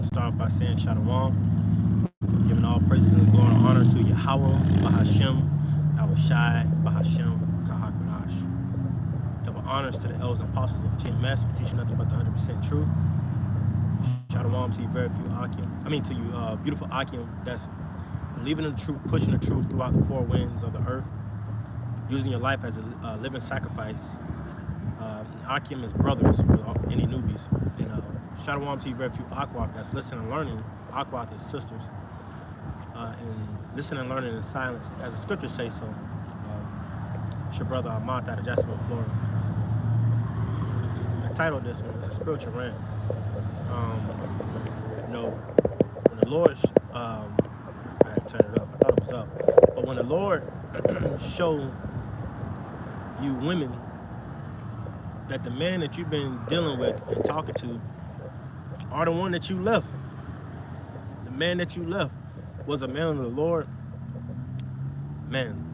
Start by saying Shalom, giving all praises and glory and honor to Yahweh, Bahashem, Awashai, Bahashem, Kahakradash. Double honors to the elders and apostles of GMS for teaching nothing but the 100% truth. Shalom to you, very few Akim. To you, beautiful Akim that's believing in the truth, pushing the truth throughout the four winds of the earth, using your life as a living sacrifice. Akim is brothers for any newbies. And Shalom to you, very few Aquath that's listening and learning. Aquath is sisters. And listening and learning in silence, as the scriptures say so. It's your brother Ahmad out of Jacksonville, Florida. I titled this one, it's a spiritual rant. When the Lord, I had to turn it up, I thought it was up. But when the Lord show you women that the man that you've been dealing with and talking to are the one that you left. The man that you left was a man of the Lord. Man,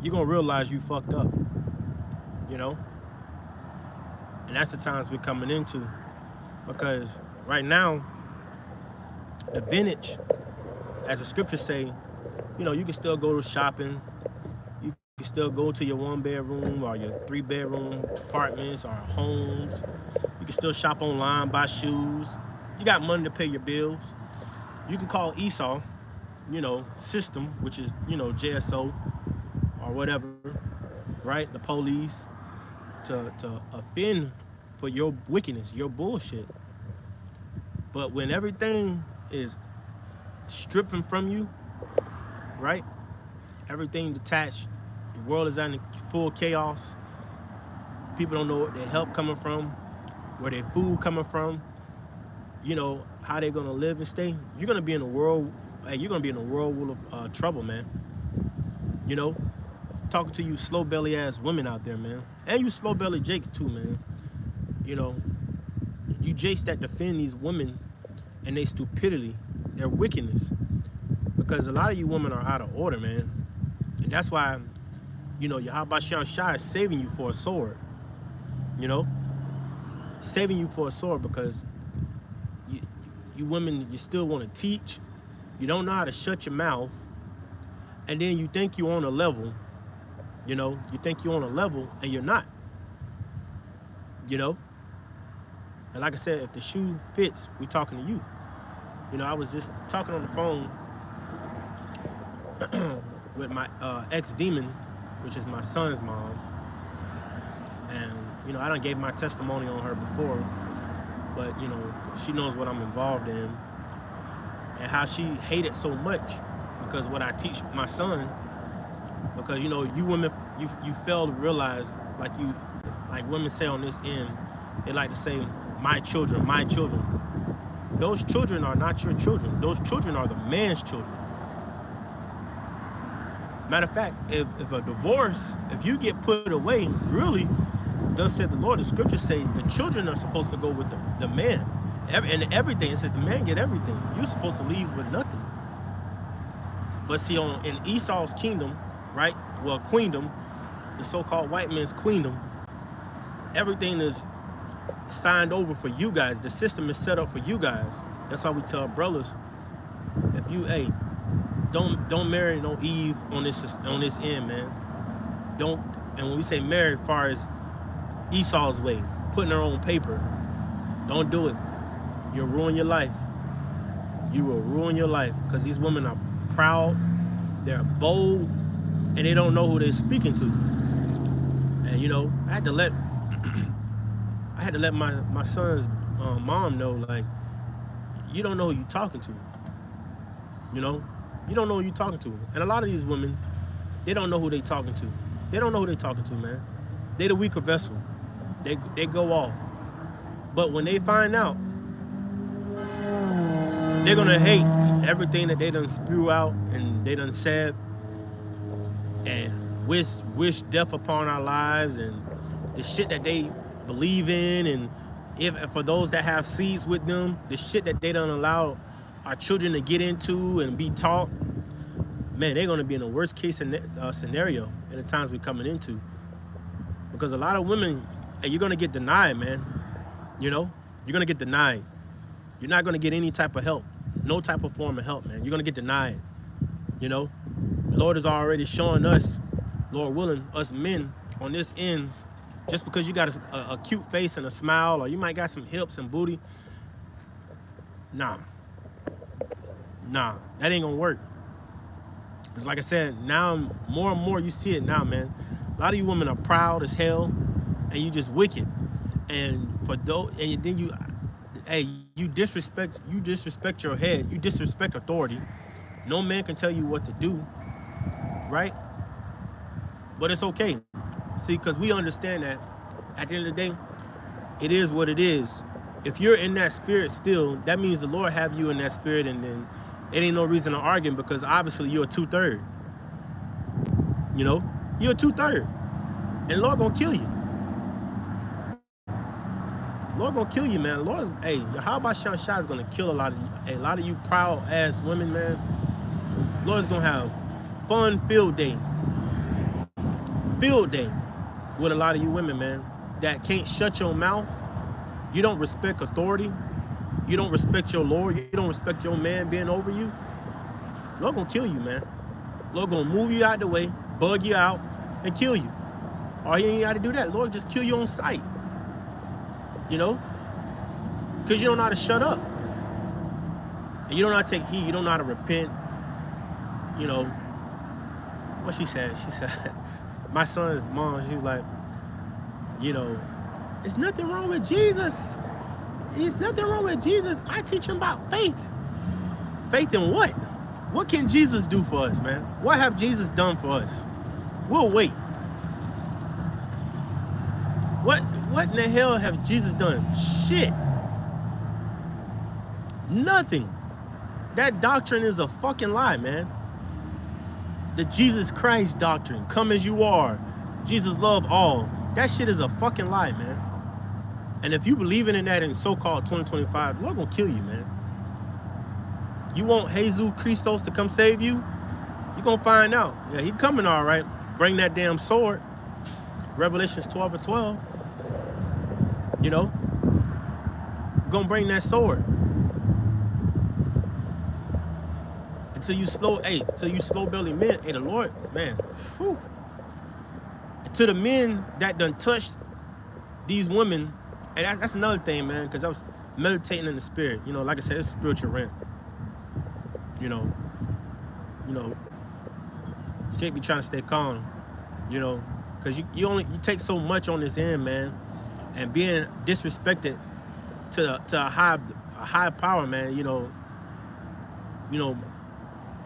you're going to realize you fucked up, And that's the times we're coming into, because right now, the vintage, as the scriptures say, you can still go to shopping. You can still go to your 1-bedroom or your 3-bedroom apartments or homes. You can still shop online, buy shoes. You got money to pay your bills. You can call Esau, system, which is, JSO or whatever, right? The police to offend for your wickedness, your bullshit. But when everything is stripping from you, right? Everything detached, the world is in full chaos. People don't know where their help coming from, where their food coming from, how they're gonna live and stay. You're gonna be in a world, you're gonna be in a whirlpool of trouble, man. Talking to you slow belly ass women out there, man. And you slow belly jakes too, man. You jakes that defend these women and their stupidity, their wickedness. Because a lot of you women are out of order, man. And that's why, Yahweh Shai is saving you for a sword. Saving you for a sword because you women, you still want to teach. You don't know how to shut your mouth. And then you think you're on a level. You think you're on a level and you're not. And like I said, if the shoe fits, we're talking to you. I was just talking on the phone with my ex-demon, which is my son's mom. And, I done gave my testimony on her before, but, she knows what I'm involved in and how she hated so much because what I teach my son, because, you women, you fail to realize, like women say on this end, they like to say, my children, my children. Those children are not your children. Those children are the man's children. Matter of fact, if a divorce, if you get put away, really, thus said the Lord, the scriptures say the children are supposed to go with the man. And everything, it says the man get everything. You're supposed to leave with nothing. But see, in Esau's kingdom, right? Well, queendom, the so-called white man's queendom, everything is signed over for you guys. The system is set up for you guys. That's why we tell brothers, if you, don't marry no Eve on this end, man. Don't. And when we say marry, as far as Esau's way, putting her on paper, don't do it. You'll ruin your life. You will ruin your life because these women are proud, they're bold, and they don't know who they're speaking to. And I had to let my son's mom know, like, you don't know who you're talking to. You don't know who you're talking to. And a lot of these women, they don't know who they're talking to. They don't know who they're talking to, man. They the weaker vessel. They go off. But when they find out, they're gonna hate everything that they done spew out and they done said and wish death upon our lives and the shit that they believe in, and if for those that have seeds with them, the shit that they done allow our children to get into and be taught, man, they're gonna be in the worst case scenario in the times we're coming into. Because a lot of women, you're gonna get denied, man. You're going to get denied. You're not going to get any type of help. No type of form of help, man. You're going to get denied. You know, the Lord is already showing us, Lord willing, us men on this end, just because you got a cute face and a smile, or you might got some hips and booty. Nah, that ain't gonna work. It's like I said, now more and more you see it now, man. A lot of you women are proud as hell, and you just wicked. And for those, and then you disrespect your head, you disrespect authority. No man can tell you what to do, right? But it's okay. See, because we understand that at the end of the day, it is what it is. If you're in that spirit still, that means the Lord have you in that spirit, and then it ain't no reason to argue, because obviously you're a 2/3. You know, you're a 2/3, and the Lord gonna kill you. Lord gonna kill you, man. Lord's, hey, how about Shah is gonna kill a lot of you proud ass women, man. Lord's gonna have fun field day with a lot of you women, man, that can't shut your mouth. You don't respect authority. You don't respect your Lord. You don't respect your man being over you. Lord gonna kill you, man. Lord gonna move you out the way, bug you out, and kill you. Or he ain't got to do that. Lord just kill you on sight. You know? Because you don't know how to shut up. And you don't know how to take heed. You don't know how to repent. You know, what she said, my son's mom, she was like, you know, there's nothing wrong with Jesus. There's nothing wrong with Jesus. I teach him about faith. Faith in what? What can Jesus do for us, man? What have Jesus done for us? We'll wait. What in the hell have Jesus done? Shit. Nothing. That doctrine is a fucking lie, man. The Jesus Christ doctrine, come as you are, Jesus love all. That shit is a fucking lie, man. And if you believing in that in so-called 2025, Lord gonna kill you, man. You want Jesus Christos to come save you? You gonna find out. Yeah, he coming all right. Bring that damn sword. Revelations 12:12. You know, gonna bring that sword. Until you slow belly men. Hey, the Lord, man. Whew. To the men that done touched these women, and that's another thing, man, because I was meditating in the spirit. You know, like I said, it's a spiritual rant. You know, Jake be trying to stay calm, you know, because you take so much on this end, man, and being disrespected to a high power, man. You know,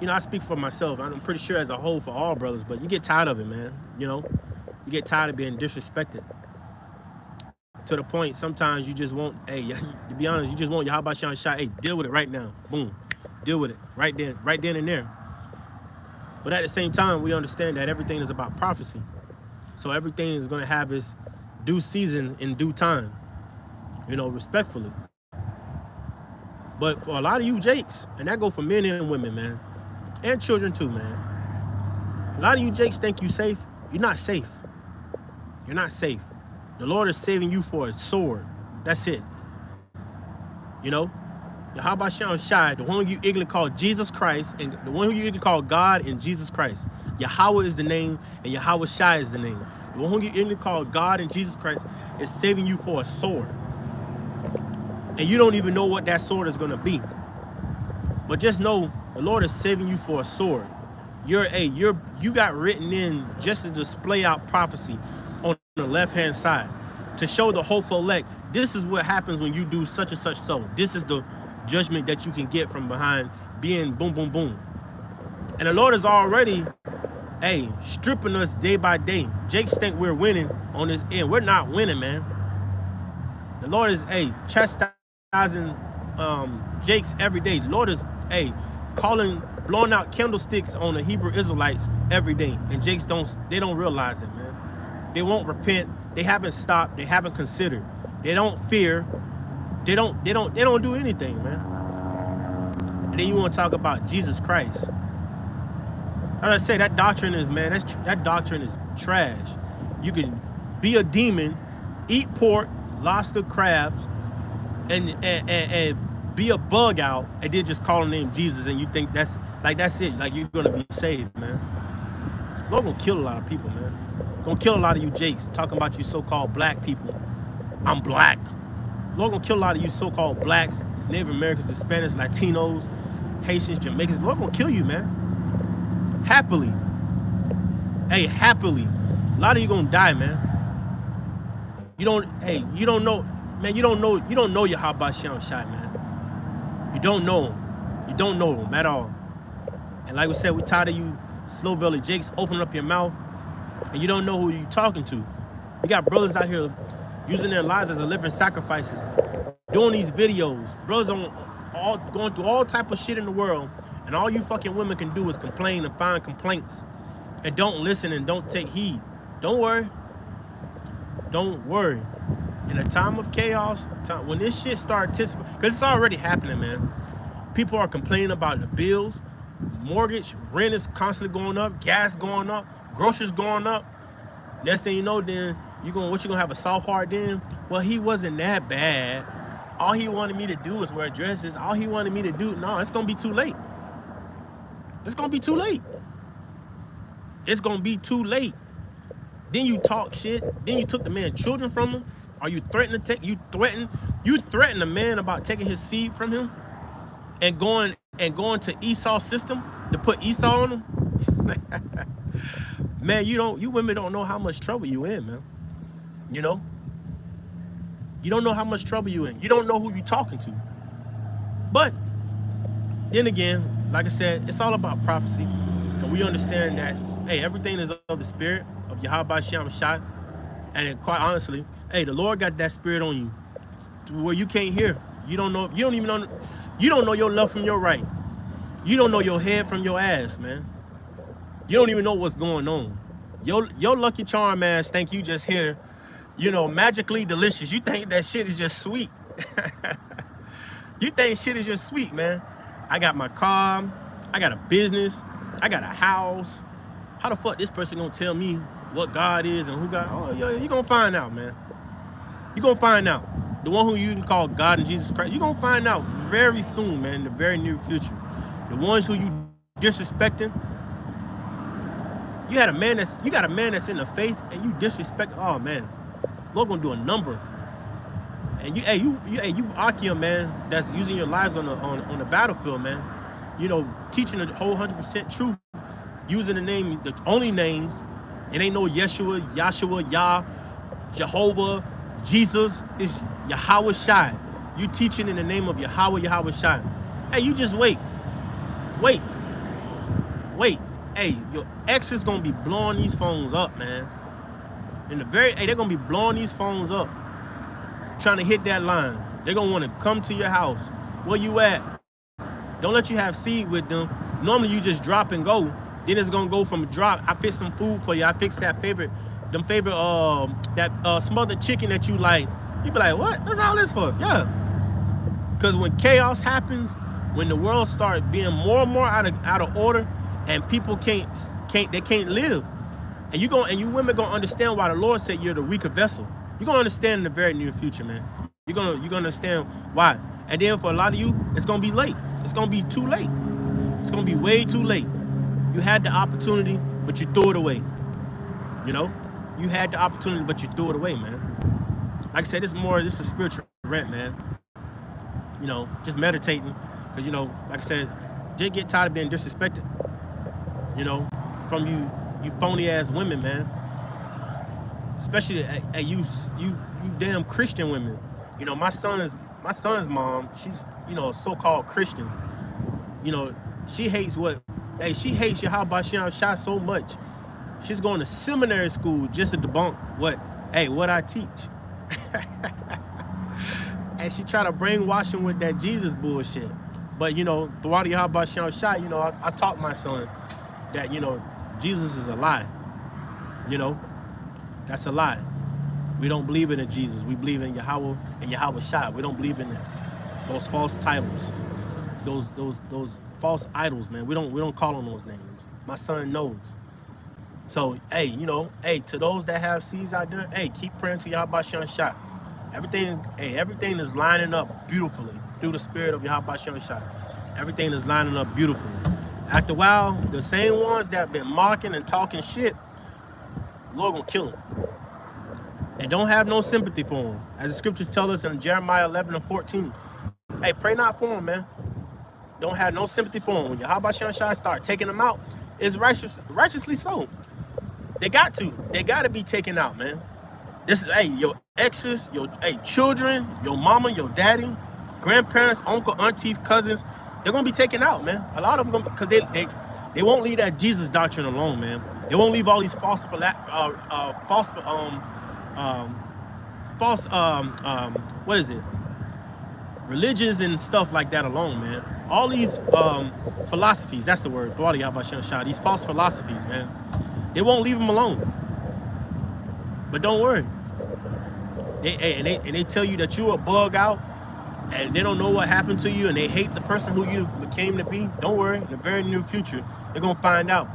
I speak for myself. I'm pretty sure as a whole for all brothers, but you get tired of it, man. You know, you get tired of being disrespected to the point sometimes you just want, hey, to be honest, you just want Yahweh Shah shot, hey, deal with it right now. Boom. Deal with it right then and there. But at the same time, we understand that everything is about prophecy. So everything is going to have its due season in due time, you know, respectfully. But for a lot of you Jakes, and that go for men and women, man, and children too, man. A lot of you Jakes think you safe. You're not safe. You're not safe. The Lord is saving you for a sword. That's it. You know? How about Shai, the one you ignorantly call Jesus Christ, and the one who you ignorantly call God and Jesus Christ. Yahweh is the name, and Yahweh Shai is the name. The one who you ignorantly call God and Jesus Christ is saving you for a sword. And you don't even know what that sword is going to be. But just know the Lord is saving you for a sword. You got written in just to display out prophecy on the left-hand side, to show the hopeful elect, this is what happens when you do such and such so. This is the judgment that you can get from behind being boom, boom, boom. And the Lord is already, stripping us day by day. Jake think we're winning on this end. We're not winning, man. The Lord is, chastising Jake's every day. The Lord is, blowing out candlesticks on the Hebrew Israelites every day. And Jake's they don't realize it, man. They won't repent. They haven't stopped. They haven't considered. They don't fear. They don't do anything, man. And then you want to talk about Jesus Christ. As I say, that doctrine is, man, that doctrine is trash. You can be a demon, eat pork, lobster, crabs, and be a bug out and then just call the name Jesus and you think that's it, like you're gonna be saved, man. Lord gonna kill a lot of people, man. Gonna kill a lot of you Jakes talking about you so-called black people. I'm black. Lord gonna kill a lot of you so-called blacks, Native Americans, Hispanics, Latinos, Haitians, Jamaicans. Lord gonna kill you, man. Happily. Hey, happily. A lot of you gonna die, man. You don't know, man, you don't know your Habasham shot, man. You don't know him. You don't know him at all. And like we said, we tired of you slow-bellied Jakes opening up your mouth and you don't know who you're talking to. You got brothers out here using their lives as a living sacrifices, doing these videos. Brothers going through all type of shit in the world, and all you fucking women can do is complain and find complaints and don't listen and don't take heed. Don't worry. Don't worry. In a time of chaos, when this shit starts, because it's already happening, man. People are complaining about the bills, mortgage, rent is constantly going up, gas going up, groceries going up. Next thing you know, then you gonna have a soft heart then? Well, he wasn't that bad. All he wanted me to do was wear dresses. All he wanted me to do, no, it's gonna be too late. It's gonna be too late. It's gonna be too late. Then you talk shit. Then you took the man's children from him. Are you threatening to take? You threaten a man about taking his seed from him, and going to Esau's system to put Esau on him. Man, you women don't know how much trouble you in, man. You know, you don't know how much trouble you in. You don't know who you talking to. But then again, like I said, it's all about prophecy, and we understand that. Hey, everything is of the spirit of Yahweh Shem Shai. And quite honestly, hey, the Lord got that spirit on you where you can't hear. You don't know. You don't even know. You don't know your left from your right. You don't know your head from your ass, man. You don't even know what's going on. Your Lucky Charm ass think you just here, magically delicious. You think that shit is just sweet. You think shit is just sweet, man. I got my car. I got a business. I got a house. How the fuck this person gonna tell me what God is and who God? Oh, you gonna find out, man. You gonna find out. The one who you can call God and Jesus Christ, you gonna find out very soon, man, in the very near future. The ones who you disrespecting, you got a man that's in the faith and you disrespect. Oh man, Lord gonna do a number. And you Akia, man, that's using your lives on the battlefield, man. Teaching the whole 100% truth, using the only names. It ain't no Yeshua, Yahshua, Yah, Jehovah, Jesus. It's Yahweh Shai. You teaching in the name of Yahweh Shai. Hey, you just wait. Hey, your ex is gonna be blowing these phones up, man. They're gonna be blowing these phones up, trying to hit that line. They're gonna want to come to your house. Where you at? Don't let you have seed with them. Normally you just drop and go. Then it's gonna go from a drop. I fix some food for you. I fix that smothered chicken that you like. You be like, what? What's all this for? Yeah. Because when chaos happens, when the world starts being more and more out of order, and people can't live, and you women gonna understand why the Lord said you're the weaker vessel. You're gonna understand in the very near future, man. You're gonna understand why. And then for a lot of you, it's gonna be late. It's gonna be too late. It's gonna be way too late. You had the opportunity, but you threw it away. You had the opportunity, but you threw it away, man. Like I said, this is a spiritual rant, man. Just meditating, because like I said, just get tired of being disrespected. From you phony ass women, man. Especially you damn Christian women. My son's mom, she's a so-called Christian. She hates Yahweh Shem Shai so much. She's going to seminary school just to debunk what I teach. And she try to brainwash him with that Jesus bullshit. But throughout Yahweh Shem Shai, I taught my son that Jesus is a lie. That's a lie. We don't believe in Jesus. We believe in Yahweh and Yahweh Shai. We don't believe in that. Those false titles, those false idols, man. We don't call on those names. My son knows. So, hey, to those that have seeds out there, hey, keep praying to Yahweh Shem Shai. Everything is lining up beautifully through the spirit of Yahweh Shai. Everything is lining up beautifully. After a while, the same ones that have been mocking and talking shit, the Lord gonna kill them. And don't have no sympathy for them. As the scriptures tell us in Jeremiah 11 and 14. Hey, pray not for them, man. Don't have no sympathy for them. When Yahweh Shai start taking them out, it's righteously so. They got to be taken out, man. This is, your exes, your children, your mama, your daddy, grandparents, uncle, aunties, cousins, they're gonna be taken out, man. A lot of them, because they won't leave that Jesus doctrine alone, man. They won't leave all these false what is it? Religions and stuff like that alone, man. All these philosophies, that's the word, these false philosophies, man. They won't leave them alone. But don't worry. They tell you that you're a bug out and they don't know what happened to you and they hate the person who you became to be. Don't worry. In the very near future, they're going to find out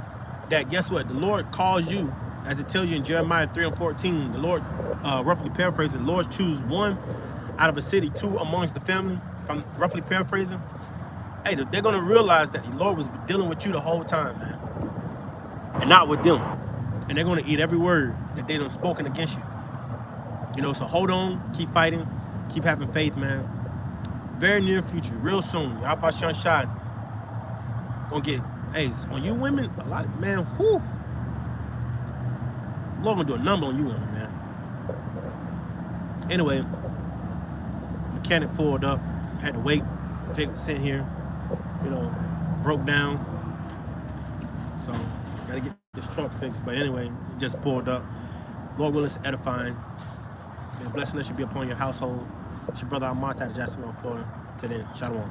that, guess what? The Lord calls you, as it tells you in Jeremiah 3 and 14, the Lord, roughly paraphrasing, the Lord choose one out of a city, two amongst the family, from roughly paraphrasing. Hey, they're going to realize that the Lord was dealing with you the whole time, man. And not with them. And they're going to eat every word that they done spoken against you. You know, so hold on, keep fighting, keep having faith, man. Very near future, real soon. Yahweh Shai gonna get, on you women, a lot of, man, whew. Lord gonna do a number on you women, man. Anyway, mechanic pulled up, had to wait, Jake was sitting here, you know, broke down. So, gotta get this truck fixed. But anyway, he just pulled up. Lord willing, it's edifying. Blessing that should be upon your household. It's your brother Amant out of Jacksonville, Florida. Till then, shalom.